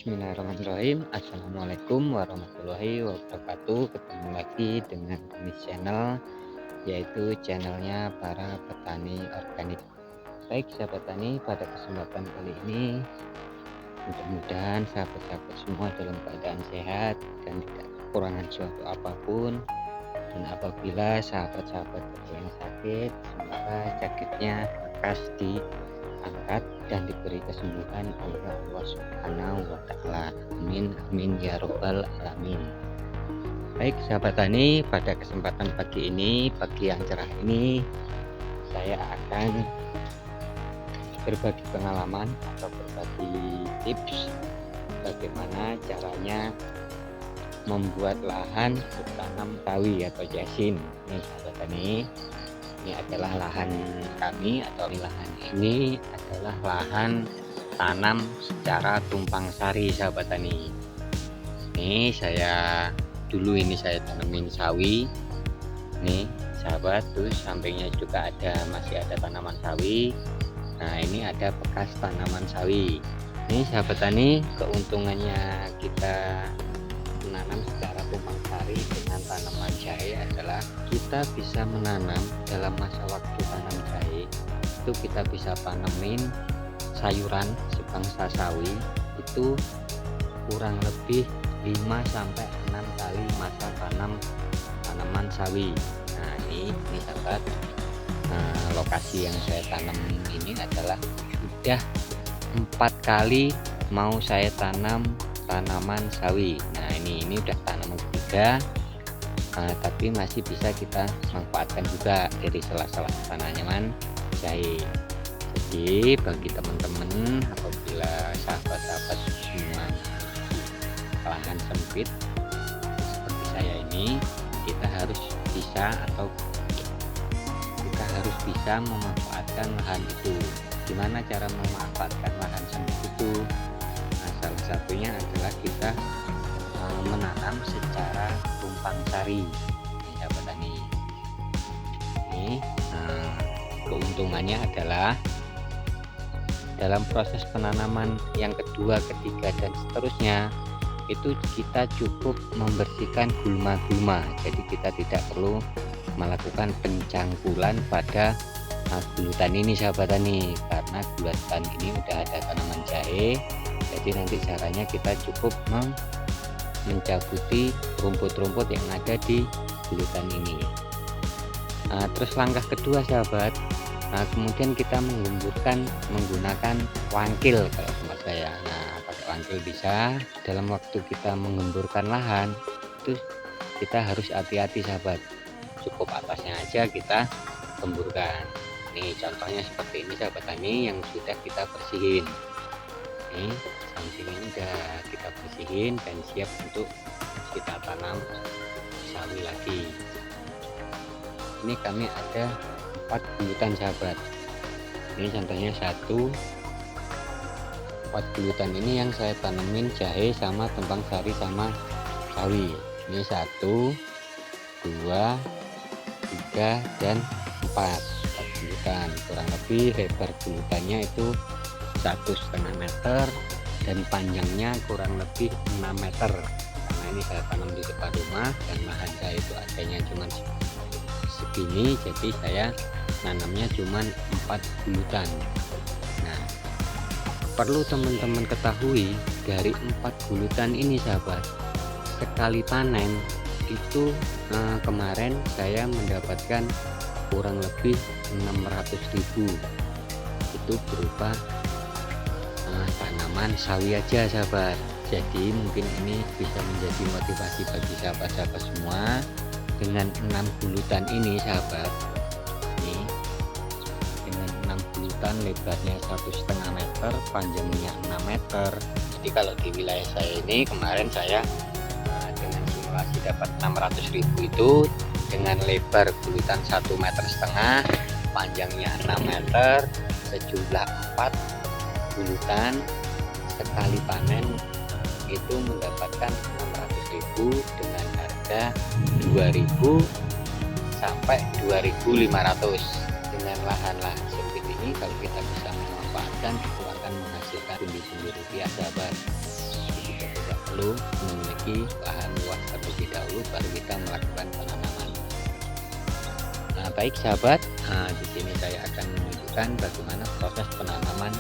Bismillahirrahmanirrahim. Assalamualaikum warahmatullahi wabarakatuh. Ketemu lagi dengan kami channel, yaitu channelnya para petani organik. Baik sahabat tani, pada kesempatan kali ini mudah-mudahan sahabat-sahabat semua dalam keadaan sehat dan tidak kekurangan suatu apapun. Dan apabila sahabat-sahabat ada yang sakit, semoga sakitnya lekas diangkat dan diberi kesembuhan oleh Allah Subhanahu wa Ta'ala. Amin, amin ya Robbal 'Alamin. Baik sahabat tani, pada kesempatan pagi ini, pagi yang cerah ini, saya akan berbagi pengalaman atau berbagi tips bagaimana caranya membuat lahan bertanam sawi atau jasin. Nih sahabat tani, ini adalah lahan kami, atau lahan ini adalah lahan tanam secara tumpang sari sahabat tani. Ini saya tanemin sawi nih sahabat, terus sampingnya juga masih ada tanaman sawi. Nah, ini ada bekas tanaman sawi. Ini sahabat tani, keuntungannya kita menanam secara tumpang sari dengan tanaman jahe adalah kita bisa menanam dalam masa waktu tanam jahe itu kita bisa tanemin sayuran sebangsa sawi itu kurang lebih 5 sampai 6 kali masa tanam tanaman sawi. Nah, ini sahabat, lokasi yang saya tanam ini adalah sudah 4 kali mau saya tanam tanaman sawi. Nah, ini udah tanaman ketiga, tapi masih bisa kita manfaatkan juga dari sela-sela tanaman jahe. Jadi bagi teman-teman, apabila sahabat-sahabat semua lahan sempit seperti saya ini, kita harus bisa memanfaatkan lahan itu. Gimana cara memanfaatkan lahan sempit itu? Nah, salah satunya adalah kita menanam secara tumpang sari, sahabat tani. Ini keuntungannya adalah dalam proses penanaman yang kedua, ketiga, dan seterusnya itu kita cukup membersihkan gulma-gulma. Jadi kita tidak perlu melakukan pencangkulan pada gulutan ini sahabat tani, karena gulutan ini udah ada tanaman jahe. Jadi nanti caranya kita cukup mencabuti rumput-rumput yang ada di gulutan ini. Terus langkah kedua sahabat, kemudian kita menggemburkan menggunakan wangkil kalau tempat saya. Nah, pakai wangkil bisa. Dalam waktu kita menggemburkan lahan itu kita harus hati-hati sahabat, cukup atasnya aja kita gemburkan. Nih contohnya seperti ini sahabat tani yang sudah kita bersihin. Nih samping ini udah kita bersihin dan siap untuk kita tanam sawi lagi. Ini kami ada 4 gulutan sahabat. Ini contohnya 1, 4 gulutan ini yang saya tanemin jahe sama tumpang sari sama sawi. Ini 1, 2, 3, dan 4 gulutan. Kurang lebih lebar gulutannya itu 1,5 meter dan panjangnya kurang lebih 6 meter. Karena ini saya tanam di depan rumah dan lahan saya itu adanya cuma segini, jadi saya nanamnya cuma 4 gulutan. Nah, perlu teman-teman ketahui, dari 4 gulutan ini sahabat, sekali panen itu kemarin saya mendapatkan kurang lebih 600.000. Itu berupa tanaman sawi aja sahabat. Jadi mungkin ini bisa menjadi motivasi bagi sahabat-sahabat semua. Dengan 6 gulutan ini sahabat, nih dengan 6 gulutan, lebarnya 1,5 meter, panjangnya 6 meter. Jadi kalau di wilayah saya ini kemarin saya dengan simulasi dapat 600.000 itu dengan lebar gulutan 1,5 meter, panjangnya 6 meter, sejumlah 4 gulutan, sekali panen itu mendapatkan 600.000 dengan harga 2.000 sampai 2.500. Dengan lahan-lahan sempit ini kalau kita bisa memanfaatkan, itu akan menghasilkan pundi-pundi rupiah sahabat. perlu memiliki lahan luas terlebih dahulu baru kita melakukan penanaman. Nah, baik sahabat, di sini saya akan menunjukkan bagaimana proses penanaman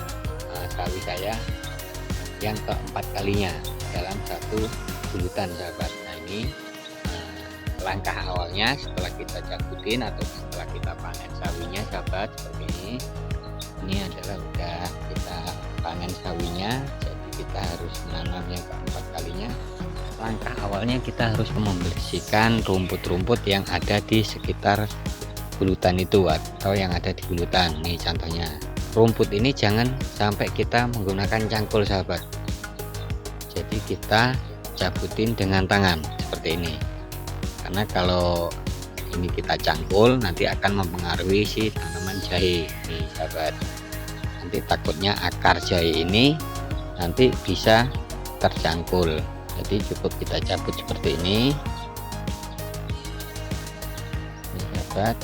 sawi saya yang keempat kalinya dalam satu bulutan sahabat. Nah, ini langkah awalnya setelah kita cabutin atau setelah kita panen sawinya sahabat, seperti ini. Ini adalah udah kita panen sawinya, jadi kita harus menanam yang keempat kalinya. Langkah awalnya kita harus membersihkan rumput-rumput yang ada di sekitar bulutan itu atau yang ada di bulutan. Nih contohnya, rumput ini jangan sampai kita menggunakan cangkul sahabat, jadi kita cabutin dengan tangan seperti ini, karena kalau ini kita cangkul nanti akan mempengaruhi si tanaman jahe nih sahabat. Nanti takutnya akar jahe ini nanti bisa tercangkul, jadi cukup kita cabut seperti ini sahabat.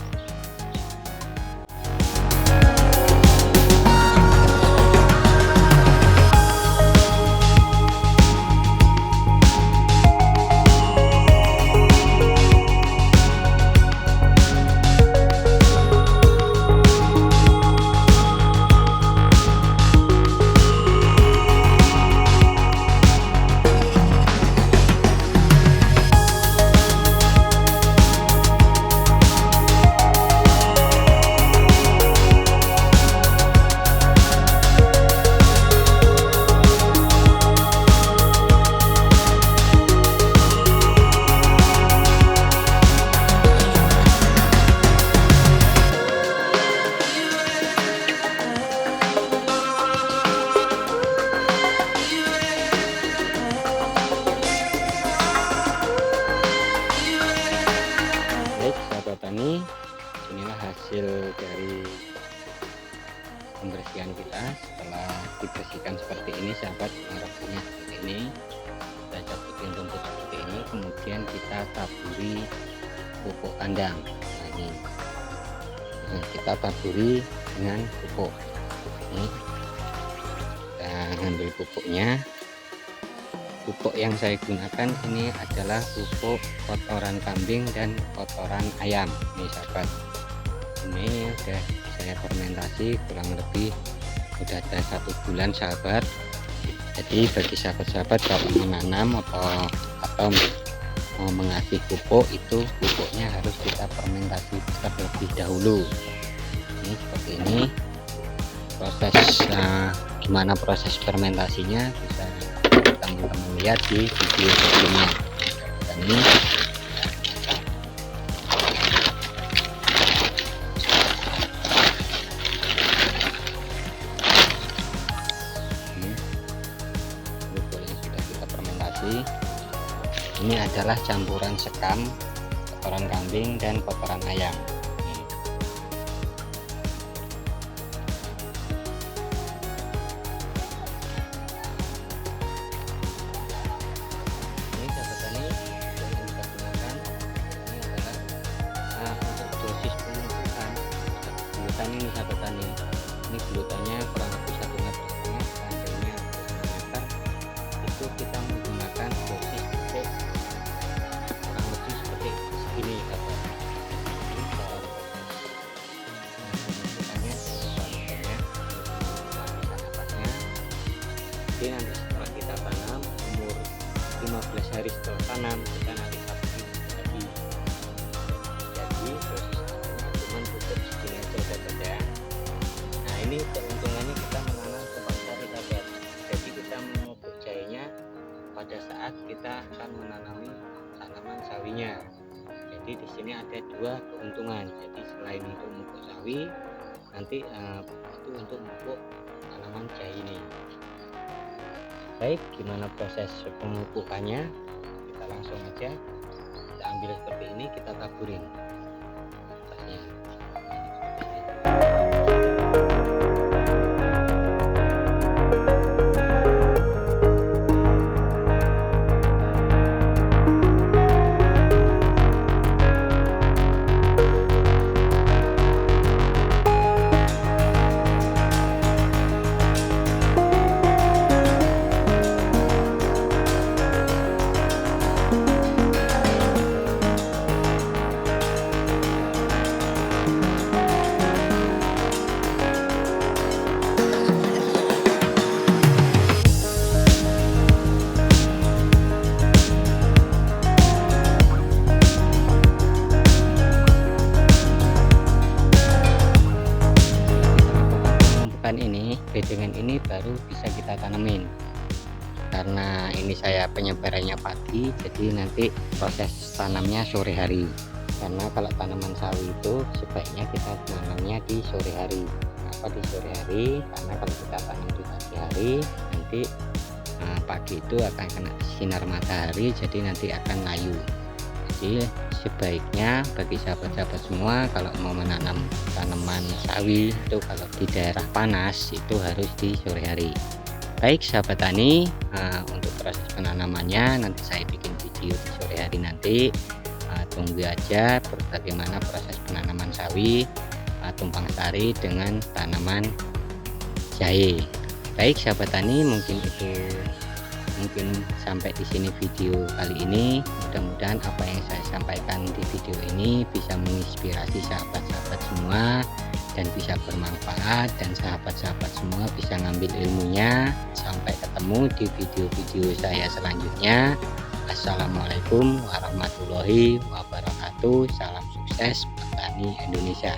Tani, inilah hasil dari pembersihan kita. Setelah dibersihkan seperti ini sahabat, rapinya seperti ini, kita cabutin rumput seperti ini, kemudian kita taburi pupuk kandang. Nah, ini kita taburi dengan pupuk ini. Kita ambil pupuknya. Pupuk yang saya gunakan ini adalah pupuk kotoran kambing dan kotoran ayam nih sahabat. Ini udah saya fermentasi kurang lebih udah ada 1 bulan sahabat. Jadi bagi sahabat-sahabat kalau menanam atau mau mengasih pupuk, itu pupuknya harus kita fermentasi terlebih dahulu. Ini seperti ini proses, gimana proses fermentasinya bisa teman-teman lihat di video sebelumnya. Dan ini pupuknya sudah kita fermentasi. Ini adalah campuran sekam kotoran kambing dan kotoran ayam. Ini sahabat tani, ini bulutannya kurang lebih 1,5 meter, panjangnya 1 meter. Itu kita menggunakan dosis pupuk kurang lebih seperti segini sahabat. Ini cara pembentukannya terlalu banyak, lapisan atasnya. Jadi nanti setelah kita tanam, umur 15 hari setelah tanam, kita nanti taburi lagi. Jadi dosis cuma pupuk segini aja sahabat ya. Nah, ini keuntungannya kita menanam tepat sari sahabat. Jadi kita memupuk jahenya pada saat kita akan menanami tanaman sawinya. Jadi di sini ada 2 keuntungan. Jadi selain untuk memupuk sawi, nanti itu untuk memupuk tanaman jahe ini. Baik, gimana proses pemupukannya? Kita langsung aja kita ambil seperti ini, kita taburin atasnya. ini baru bisa kita tanemin. Karena ini saya penyebarannya pagi, jadi nanti proses tanamnya sore hari. Karena kalau tanaman sawi itu sebaiknya kita tanamnya di sore hari. Kenapa di sore hari? Karena kalau kita tanam di pagi hari, nanti pagi itu akan kena sinar matahari, jadi nanti akan layu. Jadi sebaiknya bagi sahabat-sahabat semua, kalau mau menanam tanaman sawi itu kalau di daerah panas itu harus di sore hari. Baik sahabat tani, untuk proses penanamannya nanti saya bikin video di sore hari nanti. Tunggu aja bagaimana proses penanaman sawi tumpang sari dengan tanaman jahe. Baik sahabat tani, mungkin sampai di sini video kali ini. Mudah-mudahan apa yang saya sampaikan di video ini bisa menginspirasi sahabat-sahabat semua dan bisa bermanfaat, dan sahabat-sahabat semua bisa ngambil ilmunya. Sampai ketemu di video-video saya selanjutnya. Assalamualaikum warahmatullahi wabarakatuh. Salam sukses petani Indonesia.